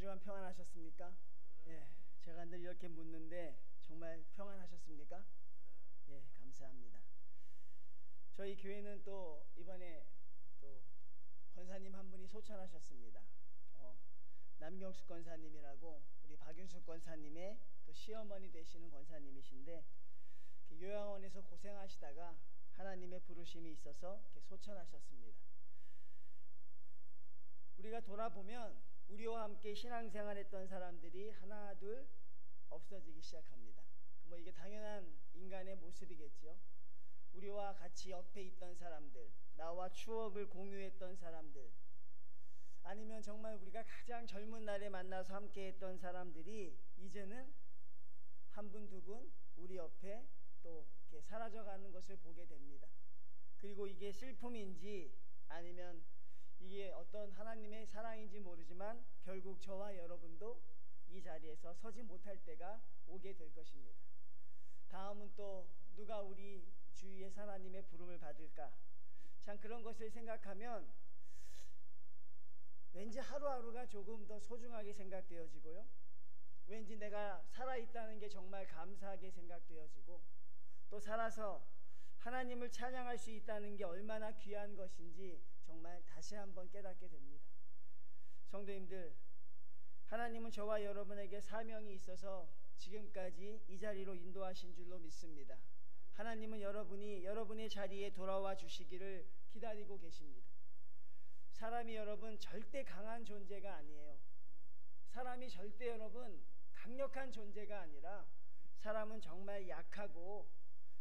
주간 평안하셨습니까? 예, 제가 늘 이렇게 묻는데 정말 평안하셨습니까? 예, 감사합니다. 저희 교회는 또 이번에 또 권사님 한 분이 소천하셨습니다. 남경숙 권사님이라고 우리 박윤숙 권사님의 또 시어머니 되시는 권사님이신데 요양원에서 고생하시다가 하나님의 부르심이 있어서 이렇게 소천하셨습니다. 우리가 돌아보면 우리와 함께 신앙생활했던 사람들이 하나 둘 없어지기 시작합니다. 뭐 이게 당연한 인간의 모습이겠죠. 우리와 같이 옆에 있던 사람들, 나와 추억을 공유했던 사람들, 아니면 정말 우리가 가장 젊은 날에 만나서 함께 했던 사람들이 이제는 한 분, 두 분 우리 옆에 또 이렇게 사라져가는 것을 보게 됩니다. 그리고 이게 슬픔인지 아니면 이게 어떤 하나님의 사랑인지 모르지만 결국 저와 여러분도 이 자리에서 서지 못할 때가 오게 될 것입니다. 다음은 또 누가 우리 주위에 하나님의 부름을 받을까? 참 그런 것을 생각하면 왠지 하루하루가 조금 더 소중하게 생각되어지고요. 왠지 내가 살아있다는 게 정말 감사하게 생각되어지고, 또 살아서 하나님을 찬양할 수 있다는 게 얼마나 귀한 것인지 정말 다시 한번 깨닫게 됩니다. 성도님들, 하나님은 저와 여러분에게 사명이 있어서 지금까지 이 자리로 인도하신 줄로 믿습니다. 하나님은 여러분의 자리에 돌아와 주시기를 기다리고 계십니다. 사람이 여러분 절대 강한 존재가 아니에요. 사람이 절대 여러분 강력한 존재가 아니라 사람은 정말 약하고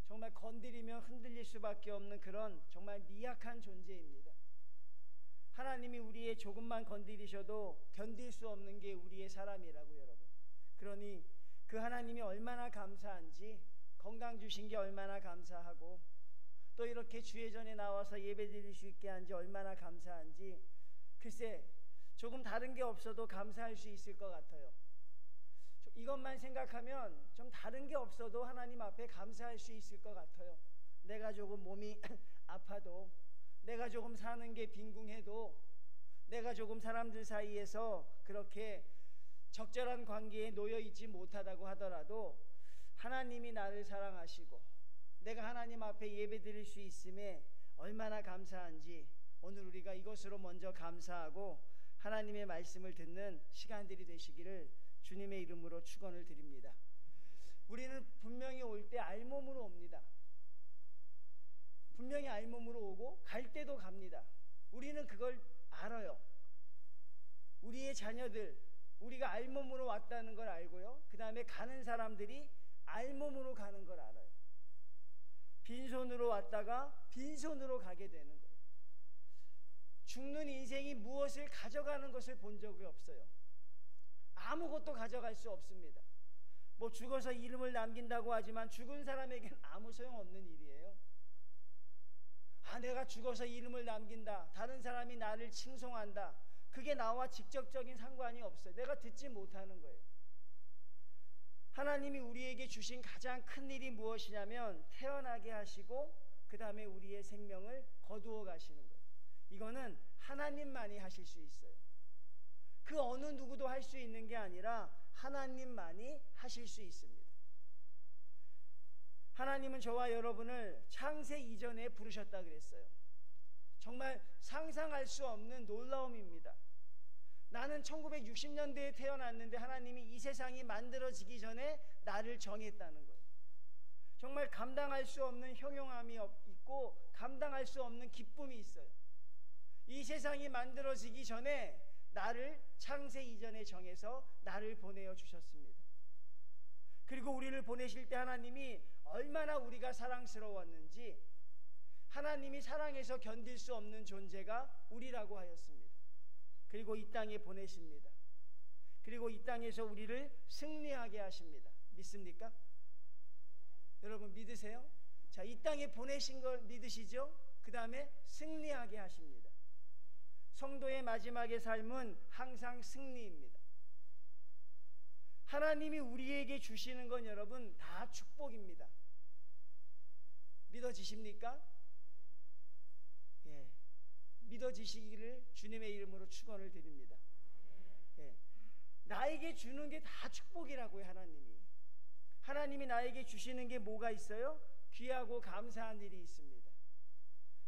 정말 건드리면 흔들릴 수밖에 없는 그런 정말 미약한 존재입니다. 하나님이 우리의 조금만 건드리셔도 견딜 수 없는 게 우리의 사람이라고 여러분. 그러니 그 하나님이 얼마나 감사한지, 건강 주신 게 얼마나 감사하고, 또 이렇게 주의 전에 나와서 예배 드릴 수 있게 한지 얼마나 감사한지, 글쎄 조금 다른 게 없어도 감사할 수 있을 것 같아요. 이것만 생각하면 좀 다른 게 없어도 하나님 앞에 감사할 수 있을 것 같아요. 내가 조금 몸이 아파도, 내가 조금 사는 게 빈궁해도, 내가 조금 사람들 사이에서 그렇게 적절한 관계에 놓여 있지 못하다고 하더라도 하나님이 나를 사랑하시고 내가 하나님 앞에 예배 드릴 수 있음에 얼마나 감사한지, 오늘 우리가 이것으로 먼저 감사하고 하나님의 말씀을 듣는 시간들이 되시기를 주님의 이름으로 축원을 드립니다. 우리는 분명히 올 때 알몸으로 옵니다. 분명히 알몸으로 오고 갈 때도 갑니다. 우리는 그걸 알아요. 우리의 자녀들, 우리가 알몸으로 왔다는 걸 알고요, 그 다음에 가는 사람들이 알몸으로 가는 걸 알아요. 빈손으로 왔다가 빈손으로 가게 되는 거예요. 죽는 인생이 무엇을 가져가는 것을 본 적이 없어요. 아무것도 가져갈 수 없습니다. 뭐 죽어서 이름을 남긴다고 하지만 죽은 사람에게는 아무 소용없는 일이에요. 내가 죽어서 이름을 남긴다, 다른 사람이 나를 칭송한다, 그게 나와 직접적인 상관이 없어요. 내가 듣지 못하는 거예요. 하나님이 우리에게 주신 가장 큰 일이 무엇이냐면 태어나게 하시고 그 다음에 우리의 생명을 거두어 가시는 거예요. 이거는 하나님만이 하실 수 있어요. 그 어느 누구도 할 수 있는 게 아니라 하나님만이 하실 수 있습니다. 하나님은 저와 여러분을 창세 이전에 부르셨다 그랬어요. 정말 상상할 수 없는 놀라움입니다. 나는 1960년대에 태어났는데 하나님이 이 세상이 만들어지기 전에 나를 정했다는 거예요. 정말 감당할 수 없는 형용함이 있고 감당할 수 없는 기쁨이 있어요. 이 세상이 만들어지기 전에 나를 창세 이전에 정해서 나를 보내어 주셨습니다. 그리고 우리를 보내실 때 하나님이 얼마나 우리가 사랑스러웠는지, 하나님이 사랑해서 견딜 수 없는 존재가 우리라고 하였습니다. 그리고 이 땅에 보내십니다. 그리고 이 땅에서 우리를 승리하게 하십니다. 믿습니까? 여러분 믿으세요? 자, 이 땅에 보내신 걸 믿으시죠? 그 다음에 승리하게 하십니다. 성도의 마지막의 삶은 항상 승리입니다. 하나님이 우리에게 주시는 건 여러분 다 축복입니다. 믿어지십니까? 예, 믿어지시기를 주님의 이름으로 축원을 드립니다. 예, 나에게 주는 게 다 축복이라고요. 하나님이 나에게 주시는 게 뭐가 있어요? 귀하고 감사한 일이 있습니다.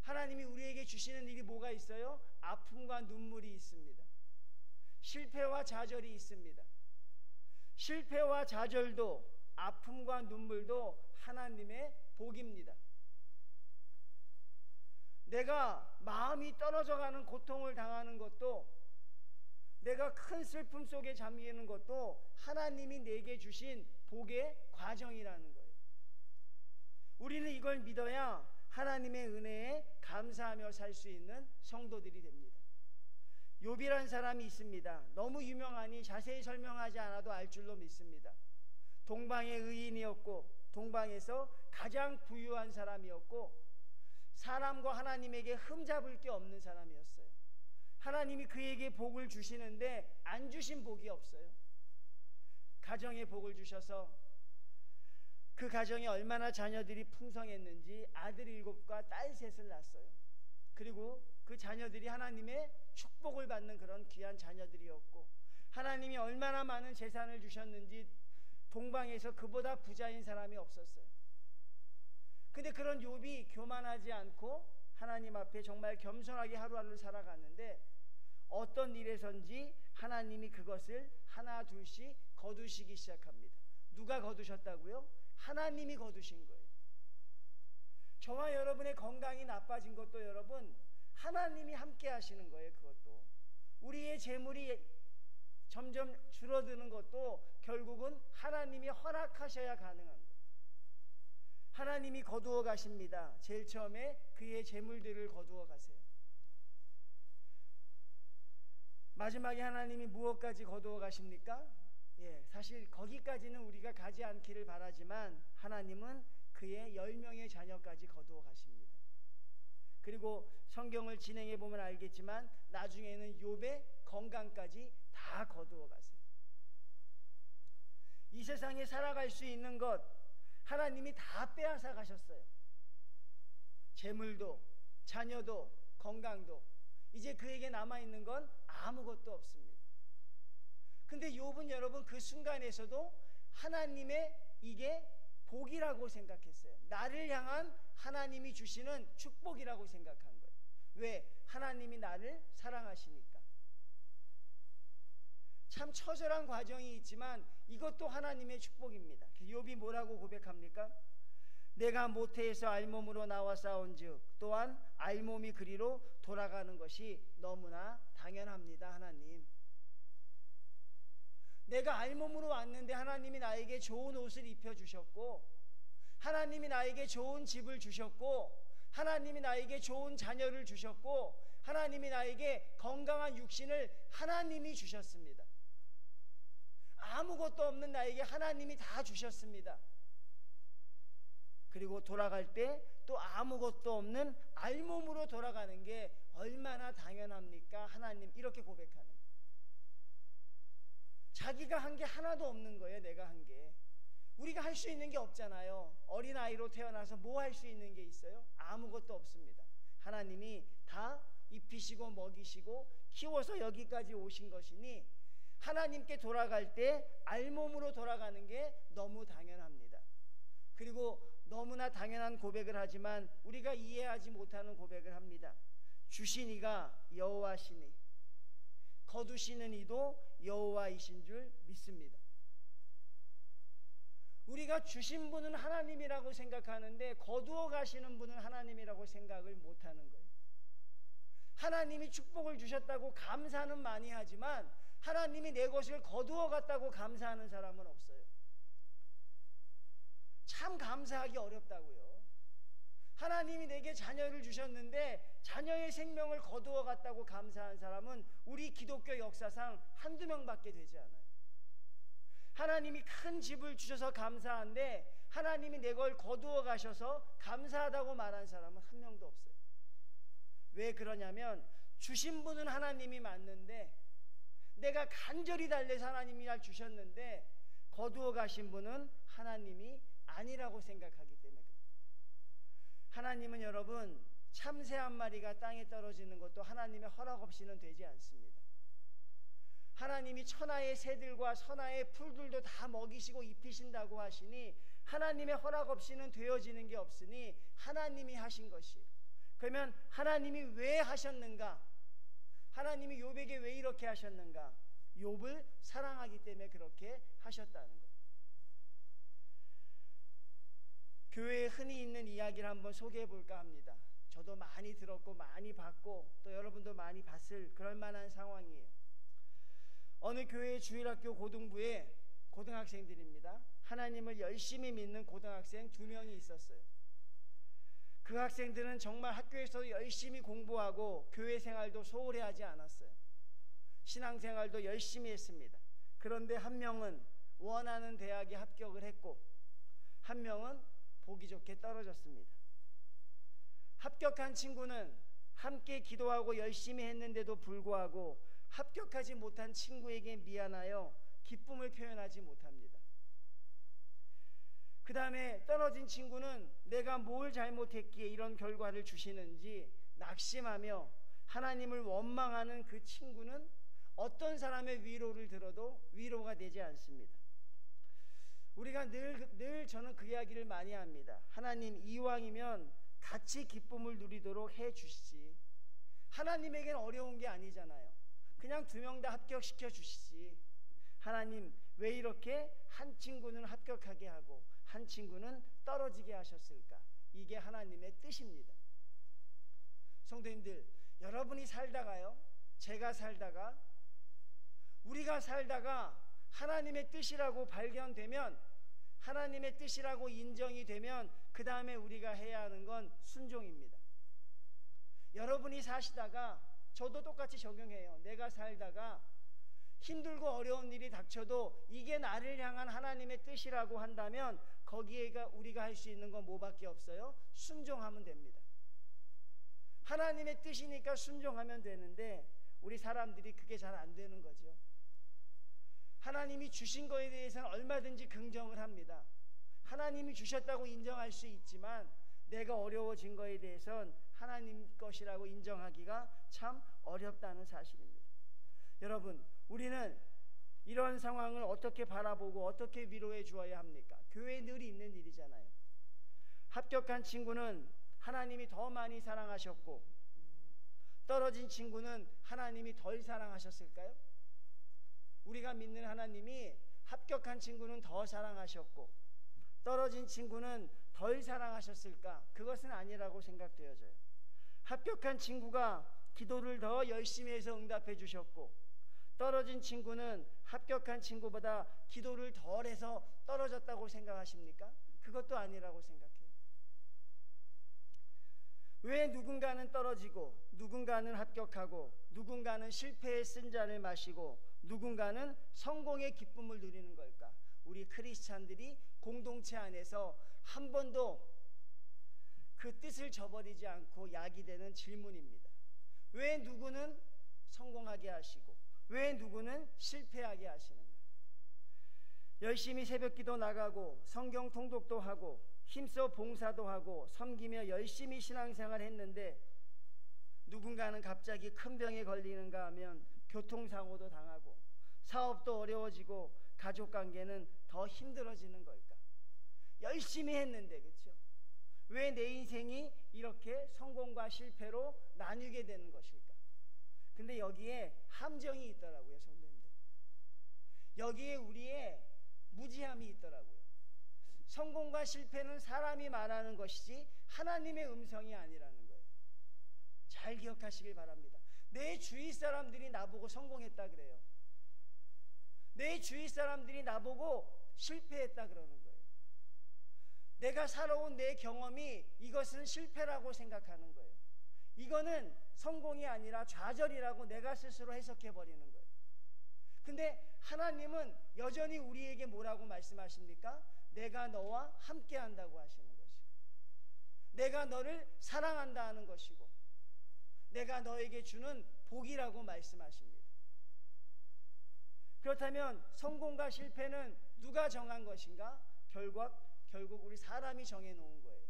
하나님이 우리에게 주시는 일이 뭐가 있어요? 아픔과 눈물이 있습니다. 실패와 좌절이 있습니다. 실패와 좌절도 아픔과 눈물도 하나님의 복입니다. 내가 마음이 떨어져가는 고통을 당하는 것도, 내가 큰 슬픔 속에 잠기는 것도 하나님이 내게 주신 복의 과정이라는 거예요. 우리는 이걸 믿어야 하나님의 은혜에 감사하며 살 수 있는 성도들이 됩니다. 욥이라는 사람이 있습니다. 너무 유명하니 자세히 설명하지 않아도 알 줄로 믿습니다. 동방의 의인이었고 동방에서 가장 부유한 사람이었고 사람과 하나님에게 흠잡을 게 없는 사람이었어요. 하나님이 그에게 복을 주시는데 안 주신 복이 없어요. 가정에 복을 주셔서 그 가정에 얼마나 자녀들이 풍성했는지 아들 7과 딸 3을 낳았어요. 그리고 그 자녀들이 하나님의 축복을 받는 그런 귀한 자녀들이었고, 하나님이 얼마나 많은 재산을 주셨는지 동방에서 그보다 부자인 사람이 없었어요. 근데 그런 욥이 교만하지 않고 하나님 앞에 정말 겸손하게 하루하루를 살아갔는데, 어떤 일에선지 하나님이 그것을 하나 둘씩 거두시기 시작합니다. 누가 거두셨다고요? 하나님이 거두신 거예요. 저와 여러분의 건강이 나빠진 것도 여러분 하나님이 함께 하시는 거예요. 그것도 우리의 재물이 점점 줄어드는 것도 결국은 하나님이 허락하셔야 가능한 거예요. 하나님이 거두어 가십니다. 제일 처음에 그의 재물들을 거두어 가세요. 마지막에 하나님이 무엇까지 거두어 가십니까? 사실 거기까지는 우리가 가지 않기를 바라지만 하나님은 그의 10명의 자녀까지 거두어 가십니다. 그리고 성경을 진행해 보면 알겠지만 나중에는 욥의 건강까지 다 거두어 가세요. 이 세상에 살아갈 수 있는 것 하나님이 다 빼앗아 가셨어요. 재물도 자녀도 건강도. 이제 그에게 남아있는 건 아무것도 없습니다. 근데 욥은 여러분 그 순간에서도 하나님의 이게 복이라고 생각했어요. 나를 향한 하나님이 주시는 축복이라고 생각한 거예요. 왜? 하나님이 나를 사랑하시니까. 참 처절한 과정이 있지만 이것도 하나님의 축복입니다. 욥이 뭐라고 고백합니까? 내가 모태에서 알몸으로 나와 싸운즉 또한 알몸이 그리로 돌아가는 것이 너무나 당연합니다. 하나님, 내가 알몸으로 왔는데 하나님이 나에게 좋은 옷을 입혀주셨고, 하나님이 나에게 좋은 집을 주셨고, 하나님이 나에게 좋은 자녀를 주셨고, 하나님이 나에게 건강한 육신을 하나님이 주셨습니다. 아무것도 없는 나에게 하나님이 다 주셨습니다. 그리고 돌아갈 때 또 아무것도 없는 알몸으로 돌아가는 게 얼마나 당연합니까? 하나님, 이렇게 고백하는 거예요. 자기가 한 게 하나도 없는 거예요. 내가 한 게. 우리가 할 수 있는 게 없잖아요. 어린아이로 태어나서 뭐 할 수 있는 게 있어요? 아무것도 없습니다. 하나님이 다 입히시고 먹이시고 키워서 여기까지 오신 것이니 하나님께 돌아갈 때 알몸으로 돌아가는 게 너무 당연합니다. 그리고 너무나 당연한 고백을 하지만 우리가 이해하지 못하는 고백을 합니다. 주신 이가 여호와시니 거두시는 이도 여호와이신 줄 믿습니다. 우리가 주신 분은 하나님이라고 생각하는데 거두어 가시는 분은 하나님이라고 생각을 못하는 거예요. 하나님이 축복을 주셨다고 감사는 많이 하지만 하나님이 내 것을 거두어 갔다고 감사하는 사람은 없어요. 참 감사하기 어렵다고요. 하나님이 내게 자녀를 주셨는데 자녀의 생명을 거두어 갔다고 감사한 사람은 우리 기독교 역사상 한두 명밖에 되지 않아요. 하나님이 큰 집을 주셔서 감사한데 하나님이 내 걸 거두어 가셔서 감사하다고 말한 사람은 한 명도 없어요. 왜 그러냐면 주신 분은 하나님이 맞는데 내가 간절히 달래서 하나님이 날 주셨는데 거두어 가신 분은 하나님이 아니라고 생각하기 때문에 그래요. 하나님은 여러분 참새 한 마리가 땅에 떨어지는 것도 하나님의 허락 없이는 되지 않습니다. 하나님이 천하의 새들과 선하의 풀들도 다 먹이시고 입히신다고 하시니 하나님의 허락 없이는 되어지는 게 없으니 하나님이 하신 것이에요. 그러면 하나님이 왜 하셨는가? 하나님이 욥에게 왜 이렇게 하셨는가? 욥을 사랑하기 때문에 그렇게 하셨다는 거예요. 교회에 흔히 있는 이야기를 한번 소개해 볼까 합니다. 저도 많이 들었고 많이 봤고 또 여러분도 많이 봤을 그럴 만한 상황이에요. 어느 교회의 주일학교 고등부에 고등학생들입니다. 하나님을 열심히 믿는 고등학생 2명이 있었어요. 그 학생들은 정말 학교에서 열심히 공부하고 교회 생활도 소홀히 하지 않았어요. 신앙생활도 열심히 했습니다. 그런데 한 명은 원하는 대학에 합격을 했고 한 명은 보기 좋게 떨어졌습니다. 합격한 친구는 함께 기도하고 열심히 했는데도 불구하고 합격하지 못한 친구에게 미안하여 기쁨을 표현하지 못합니다. 그 다음에 떨어진 친구는 내가 뭘 잘못했기에 이런 결과를 주시는지 낙심하며 하나님을 원망하는 그 친구는 어떤 사람의 위로를 들어도 위로가 되지 않습니다. 우리가 늘 저는 그 이야기를 많이 합니다. 하나님, 이왕이면 같이 기쁨을 누리도록 해 주시지. 하나님에겐 어려운 게 아니잖아요. 그냥 2명 다 합격시켜 주시지. 하나님, 왜 이렇게 한 친구는 합격하게 하고 한 친구는 떨어지게 하셨을까? 이게 하나님의 뜻입니다. 성도님들, 여러분이 살다가요, 제가 살다가, 우리가 살다가 하나님의 뜻이라고 발견되면, 하나님의 뜻이라고 인정이 되면 그 다음에 우리가 해야 하는 건 순종입니다. 여러분이 사시다가, 저도 똑같이 적용해요. 내가 살다가 힘들고 어려운 일이 닥쳐도 이게 나를 향한 하나님의 뜻이라고 한다면 거기에 우리가 할 수 있는 건 뭐밖에 없어요? 순종하면 됩니다. 하나님의 뜻이니까 순종하면 되는데 우리 사람들이 그게 잘 안 되는 거죠. 하나님이 주신 거에 대해서는 얼마든지 긍정을 합니다. 하나님이 주셨다고 인정할 수 있지만 내가 어려워진 거에 대해서는 하나님 것이라고 인정하기가 참 어렵다는 사실입니다. 여러분, 우리는 이런 상황을 어떻게 바라보고 어떻게 위로해 주어야 합니까? 교회에 늘 있는 일이잖아요. 합격한 친구는 하나님이 더 많이 사랑하셨고 떨어진 친구는 하나님이 덜 사랑하셨을까요? 우리가 믿는 하나님이 합격한 친구는 더 사랑하셨고 떨어진 친구는 덜 사랑하셨을까? 그것은 아니라고 생각되어져요. 합격한 친구가 기도를 더 열심히 해서 응답해 주셨고 떨어진 친구는 합격한 친구보다 기도를 덜 해서 떨어졌다고 생각하십니까? 그것도 아니라고 생각해요. 왜 누군가는 떨어지고 누군가는 합격하고 누군가는 실패의 쓴잔을 마시고 누군가는 성공의 기쁨을 누리는 걸까? 우리 크리스찬들이 공동체 안에서 한 번도 그 뜻을 저버리지 않고 야기되는 질문입니다. 왜 누구는 성공하게 하시고 왜 누구는 실패하게 하시는가? 열심히 새벽기도 나가고 성경 통독도 하고 힘써 봉사도 하고 섬기며 열심히 신앙생활 했는데 누군가는 갑자기 큰 병에 걸리는가 하면 교통사고도 당하고 사업도 어려워지고 가족관계는 더 힘들어지는 걸까? 열심히 했는데, 그렇죠? 왜 내 인생이 이렇게 성공과 실패로 나뉘게 되는 것일까? 근데 여기에 함정이 있더라고요, 성도님들. 여기에 우리의 무지함이 있더라고요. 성공과 실패는 사람이 말하는 것이지 하나님의 음성이 아니라는 거예요. 잘 기억하시길 바랍니다. 내 주위 사람들이 나보고 성공했다 그래요. 내 주위 사람들이 나보고 실패했다 그러는 거예요. 내가 살아온 내 경험이 이것은 실패라고 생각하는 거예요. 이거는 성공이 아니라 좌절이라고 내가 스스로 해석해버리는 거예요. 근데 하나님은 여전히 우리에게 뭐라고 말씀하십니까? 내가 너와 함께 한다고 하시는 것이고 내가 너를 사랑한다 하는 것이고 내가 너에게 주는 복이라고 말씀하십니다. 그렇다면 성공과 실패는 누가 정한 것인가? 결국 우리 사람이 정해놓은 거예요.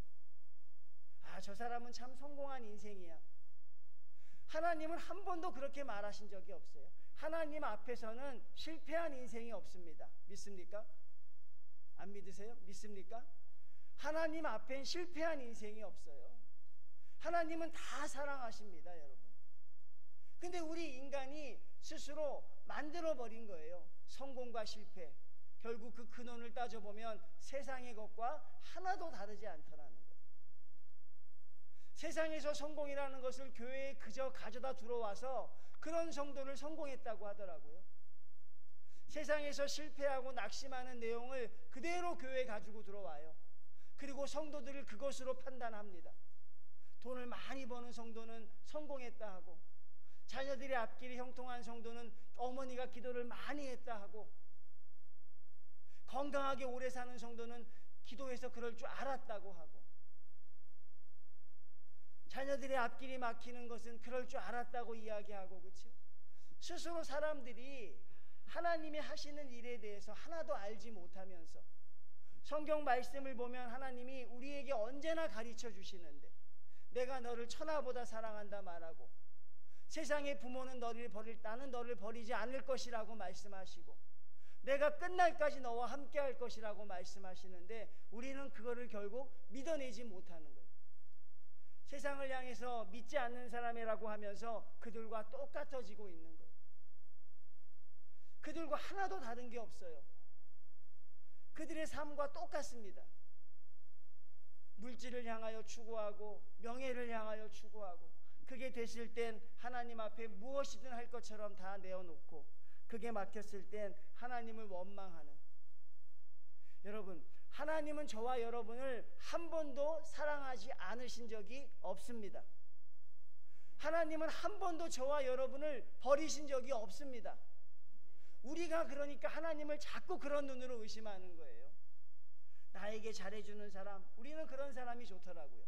아, 저 사람은 참 성공한 인생이야. 하나님은 한 번도 그렇게 말하신 적이 없어요. 하나님 앞에서는 실패한 인생이 없습니다. 믿습니까? 안 믿으세요? 믿습니까? 하나님 앞엔 실패한 인생이 없어요. 하나님은 다 사랑하십니다, 여러분. 근데 우리 인간이 스스로 만들어버린 거예요. 성공과 실패. 결국 그 근원을 따져보면 세상의 것과 하나도 다르지 않더라는 거예요. 세상에서 성공이라는 것을 교회에 그저 가져다 들어와서 그런 성도를 성공했다고 하더라고요. 세상에서 실패하고 낙심하는 내용을 그대로 교회에 가지고 들어와요. 그리고 성도들을 그것으로 판단합니다. 돈을 많이 버는 성도는 성공했다 하고, 자녀들의 앞길이 형통한 성도는 어머니가 기도를 많이 했다 하고, 건강하게 오래 사는 성도는 기도해서 그럴 줄 알았다고 하고, 자녀들의 앞길이 막히는 것은 그럴 줄 알았다고 이야기하고, 그렇죠? 스스로 사람들이 하나님이 하시는 일에 대해서 하나도 알지 못하면서, 성경 말씀을 보면 하나님이 우리에게 언제나 가르쳐 주시는데, 내가 너를 천하보다 사랑한다 말하고, 세상의 부모는 나는 너를 버리지 않을 것이라고 말씀하시고, 내가 끝날까지 너와 함께 할 것이라고 말씀하시는데, 우리는 그거를 결국 믿어내지 못하는 거예요. 세상을 향해서 믿지 않는 사람이라고 하면서 그들과 똑같아지고 있는 거예요. 그들과 하나도 다른 게 없어요. 그들의 삶과 똑같습니다. 물질을 향하여 추구하고 명예를 향하여 추구하고, 그게 됐을 땐 하나님 앞에 무엇이든 할 것처럼 다 내어놓고, 그게 막혔을 땐 하나님을 원망하는. 여러분, 하나님은 저와 여러분을 한 번도 사랑하지 않으신 적이 없습니다. 하나님은 한 번도 저와 여러분을 버리신 적이 없습니다. 우리가 그러니까 하나님을 자꾸 그런 눈으로 의심하는 거예요. 나에게 잘해주는 사람, 우리는 그런 사람이 좋더라고요.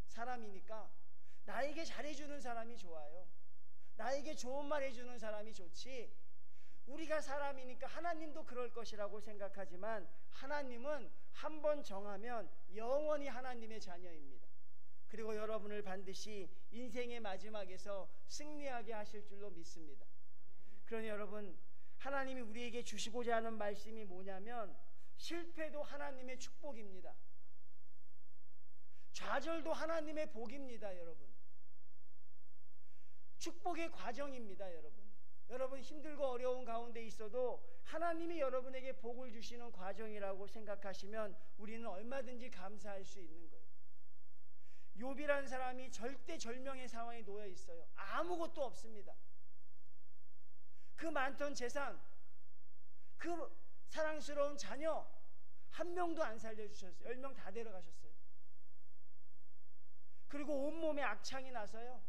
사람이니까 나에게 잘해주는 사람이 좋아요. 나에게 좋은 말 해주는 사람이 좋지, 우리가 사람이니까 하나님도 그럴 것이라고 생각하지만, 하나님은 한 번 정하면 영원히 하나님의 자녀입니다. 그리고 여러분을 반드시 인생의 마지막에서 승리하게 하실 줄로 믿습니다. 그러니 여러분, 하나님이 우리에게 주시고자 하는 말씀이 뭐냐면, 실패도 하나님의 축복입니다. 좌절도 하나님의 복입니다. 여러분, 축복의 과정입니다. 여러분 힘들고 어려운 가운데 있어도 하나님이 여러분에게 복을 주시는 과정이라고 생각하시면 우리는 얼마든지 감사할 수 있는 거예요. 욥이라는 사람이 절대절명의 상황에 놓여 있어요. 아무것도 없습니다. 그 많던 재산, 그 사랑스러운 자녀 한 명도 안 살려주셨어요. 10명 다 데려가셨어요. 그리고 온몸에 악창이 나서요,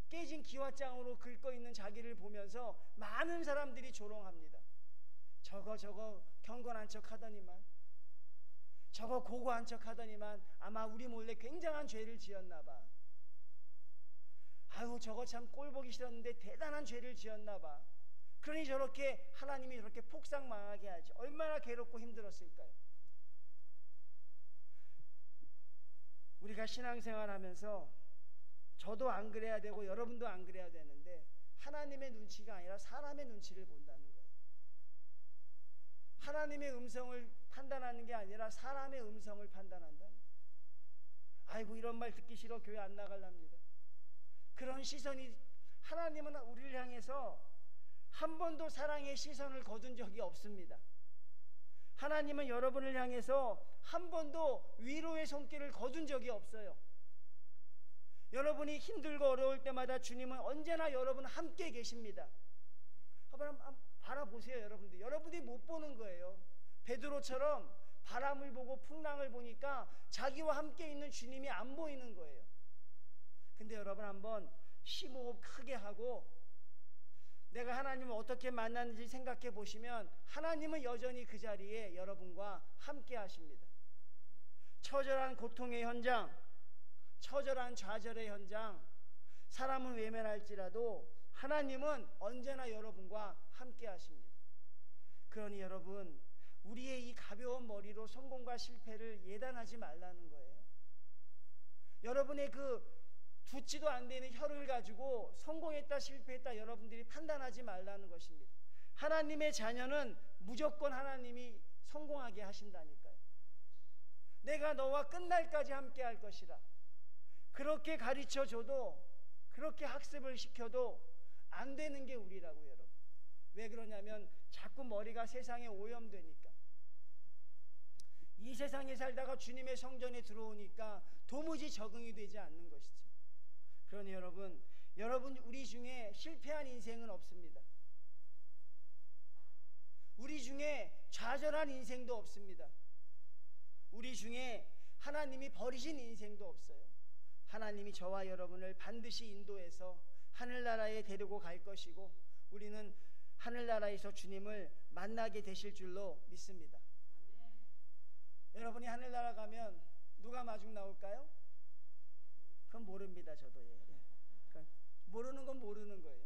깨진 기와장으로 긁어있는 자기를 보면서 많은 사람들이 조롱합니다. 저거 경건한 척 하더니만, 저거 고고한 척 하더니만 아마 우리 몰래 굉장한 죄를 지었나 봐. 아유, 저거 참 꼴보기 싫었는데 대단한 죄를 지었나 봐. 그러니 저렇게 하나님이 저렇게 폭삭망하게 하지. 얼마나 괴롭고 힘들었을까요? 우리가 신앙생활하면서 저도 안 그래야 되고 여러분도 안 그래야 되는데, 하나님의 눈치가 아니라 사람의 눈치를 본다는 거예요. 하나님의 음성을 판단하는 게 아니라 사람의 음성을 판단한다는 거예요. 아이고, 이런 말 듣기 싫어, 교회 안 나갈랍니다. 그런 시선이, 하나님은 우리를 향해서 한 번도 사랑의 시선을 거둔 적이 없습니다. 하나님은 여러분을 향해서 한 번도 위로의 손길을 거둔 적이 없어요. 여러분이 힘들고 어려울 때마다 주님은 언제나 여러분 함께 계십니다. 한번 바라보세요. 여러분들이 못 보는 거예요. 베드로처럼 바람을 보고 풍랑을 보니까 자기와 함께 있는 주님이 안 보이는 거예요. 근데 여러분, 한번 심호흡 크게 하고 내가 하나님을 어떻게 만났는지 생각해 보시면, 하나님은 여전히 그 자리에 여러분과 함께 하십니다. 처절한 고통의 현장, 처절한 좌절의 현장, 사람은 외면할지라도 하나님은 언제나 여러분과 함께 하십니다. 그러니 여러분, 우리의 이 가벼운 머리로 성공과 실패를 예단하지 말라는 거예요. 여러분의 그 붙지도 안 되는 혀를 가지고 성공했다 실패했다 여러분들이 판단하지 말라는 것입니다. 하나님의 자녀는 무조건 하나님이 성공하게 하신다니까요. 내가 너와 끝날까지 함께 할 것이라. 그렇게 가르쳐줘도, 그렇게 학습을 시켜도 안 되는 게 우리라고요, 여러분. 왜 그러냐면 자꾸 머리가 세상에 오염되니까. 이 세상에 살다가 주님의 성전에 들어오니까 도무지 적응이 되지 않는 것이죠. 그러니 여러분 우리 중에 실패한 인생은 없습니다. 우리 중에 좌절한 인생도 없습니다. 우리 중에 하나님이 버리신 인생도 없어요. 하나님이 저와 여러분을 반드시 인도해서 하늘나라에 데리고 갈 것이고 우리는 하늘나라에서 주님을 만나게 되실 줄로 믿습니다. 여러분이 하늘나라 가면 누가 마중 나올까요? 그건 모릅니다. 저도. 그러니까 모르는 건 모르는 거예요.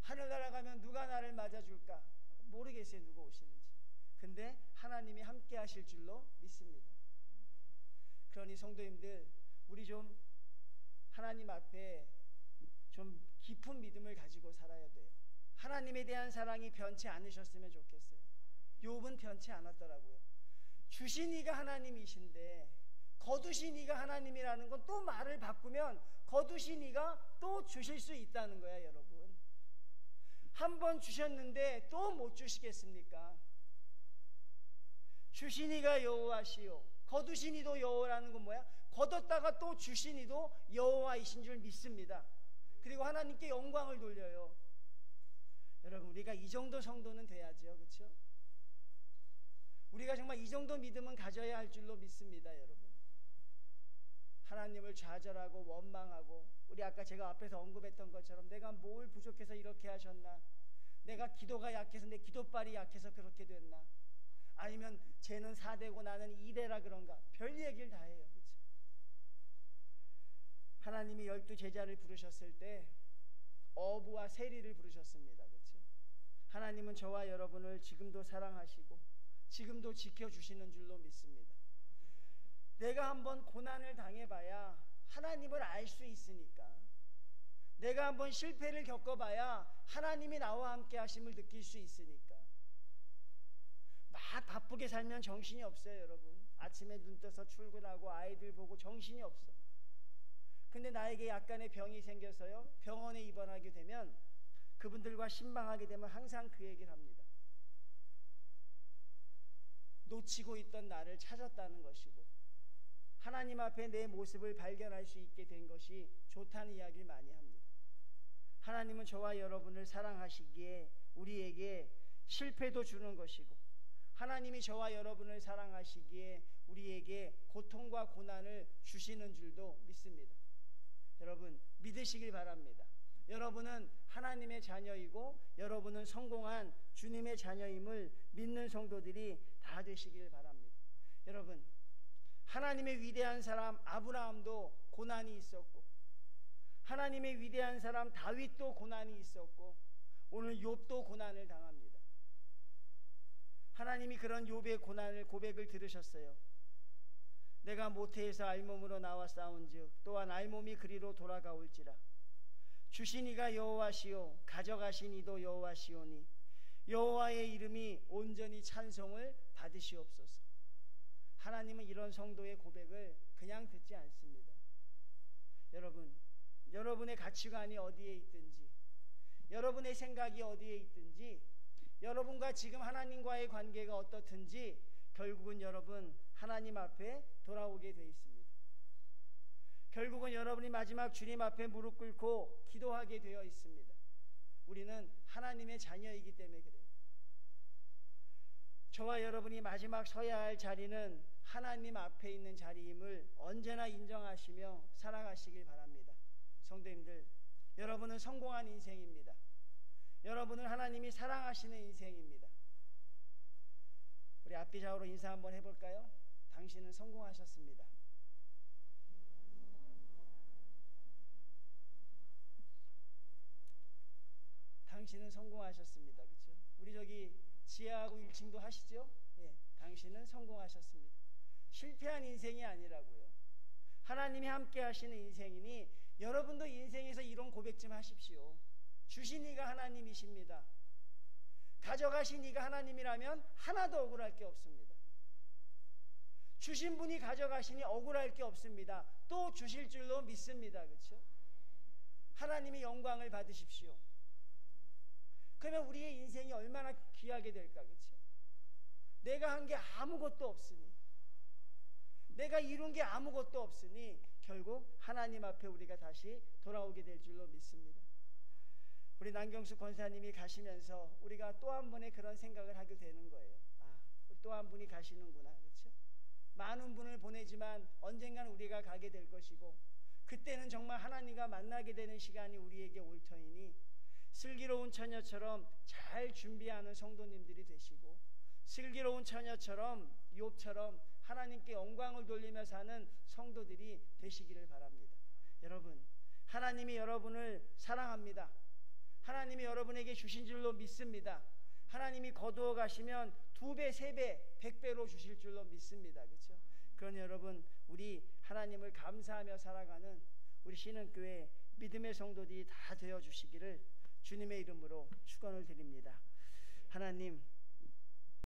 하늘나라 가면 누가 나를 맞아줄까? 모르겠어요. 누가 오시는지. 근데 하나님이 함께 하실 줄로 믿습니다. 그러니 성도님들, 우리 좀 하나님 앞에 좀 깊은 믿음을 가지고 살아야 돼요. 하나님에 대한 사랑이 변치 않으셨으면 좋겠어요. 욥은 변치 않았더라고요. 주신 이가 하나님이신데 거두신 이가 하나님이라는 건 또 말을 바꾸면 거두신 이가 또 주실 수 있다는 거야, 여러분. 한 번 주셨는데 또 못 주시겠습니까? 주신 이가 여호와시요 거두신 이도 여호와라는 건 뭐야? 거뒀다가 또 주신 이도 여호와이신 줄 믿습니다. 그리고 하나님께 영광을 돌려요. 여러분, 우리가 이 정도 성도는 돼야죠, 그렇죠? 우리가 정말 이 정도 믿음은 가져야 할 줄로 믿습니다, 여러분. 하나님을 좌절하고 원망하고, 우리 아까 제가 앞에서 언급했던 것처럼 내가 뭘 부족해서 이렇게 하셨나? 내가 기도가 약해서 내 기도발이 약해서 그렇게 됐나? 아니면 쟤는 4대고 나는 2대라 그런가? 별 얘기를 다 해요, 그렇죠? 하나님이 12제자를 부르셨을 때 어부와 세리를 부르셨습니다, 그렇죠? 하나님은 저와 여러분을 지금도 사랑하시고 지금도 지켜주시는 줄로 믿습니다. 내가 한번 고난을 당해봐야 하나님을 알 수 있으니까, 내가 한번 실패를 겪어봐야 하나님이 나와 함께 하심을 느낄 수 있으니까. 막 바쁘게 살면 정신이 없어요, 여러분. 아침에 눈 떠서 출근하고 아이들 보고 정신이 없어. 근데 나에게 약간의 병이 생겨서요, 병원에 입원하게 되면 그분들과 신방하게 되면 항상 그 얘기를 합니다. 놓치고 있던 나를 찾았다는 것이고 하나님 앞에 내 모습을 발견할 수 있게 된 것이 좋다는 이야기를 많이 합니다. 하나님은 저와 여러분을 사랑하시기에 우리에게 실패도 주는 것이고, 하나님이 저와 여러분을 사랑하시기에 우리에게 고통과 고난을 주시는 줄도 믿습니다. 여러분, 믿으시길 바랍니다. 여러분은 하나님의 자녀이고 여러분은 성공한 주님의 자녀임을 믿는 성도들이 다 되시길 바랍니다. 여러분, 하나님의 위대한 사람 아브라함도 고난이 있었고, 하나님의 위대한 사람 다윗도 고난이 있었고, 오늘 욥도 고난을 당합니다. 하나님이 그런 욥의 고백을 들으셨어요. 내가 모태에서 알몸으로 나와 싸운즉 또한 알몸이 그리로 돌아가올지라. 주신 이가 여호와시요 가져가신 이도 여호와시오니 여호와의 이름이 온전히 찬송을 받으시옵소서. 하나님은 이런 성도의 고백을 그냥 듣지 않습니다. 여러분, 여러분의 가치관이 어디에 있든지, 여러분의 생각이 어디에 있든지, 여러분과 지금 하나님과의 관계가 어떻든지 결국은 여러분 하나님 앞에 돌아오게 돼 있습니다. 결국은 여러분이 마지막 주님 앞에 무릎 꿇고 기도하게 되어 있습니다. 우리는 하나님의 자녀이기 때문에 그래요. 저와 여러분이 마지막 서야 할 자리는 하나님 앞에 있는 자리임을 언제나 인정하시며 살아가시길 바랍니다. 성도님들, 여러분은 성공한 인생입니다. 여러분은 하나님이 사랑하시는 인생입니다. 우리 앞뒤 좌우로 인사 한번 해볼까요? 당신은 성공하셨습니다. 당신은 성공하셨습니다. 그렇죠? 우리 저기 지하하고 1층도 하시죠? 예, 당신은 성공하셨습니다. 실패한 인생이 아니라고요. 하나님이 함께 하시는 인생이니 여러분도 인생에서 이런 고백 좀 하십시오. 주신 이가 하나님이십니다. 가져가신 이가 하나님이라면 하나도 억울할 게 없습니다. 주신 분이 가져가시니 억울할 게 없습니다. 또 주실 줄로 믿습니다. 그렇죠? 하나님이 영광을 받으십시오. 그러면 우리의 인생이 얼마나 귀하게 될까? 그렇죠? 내가 한 게 아무것도 없으니, 내가 이룬 게 아무것도 없으니 결국 하나님 앞에 우리가 다시 돌아오게 될 줄로 믿습니다. 우리 남경수 권사님이 가시면서 우리가 또 한 번의 그런 생각을 하게 되는 거예요. 또 한 분이 가시는구나. 그렇죠? 많은 분을 보내지만 언젠가는 우리가 가게 될 것이고, 그때는 정말 하나님과 만나게 되는 시간이 우리에게 올 터이니 슬기로운 처녀처럼 잘 준비하는 성도님들이 되시고, 슬기로운 처녀처럼 욥처럼 하나님께 영광을 돌리며 사는 성도들이 되시기를 바랍니다. 여러분, 하나님이 여러분을 사랑합니다. 하나님이 여러분에게 주신 줄로 믿습니다. 하나님이 거두어 가시면 2배, 3배, 100배로 주실 줄로 믿습니다. 그렇죠? 그러니 여러분, 우리 하나님을 감사하며 살아가는 우리 신흥교회 믿음의 성도들이 다 되어 주시기를 주님의 이름으로 축원을 드립니다. 하나님,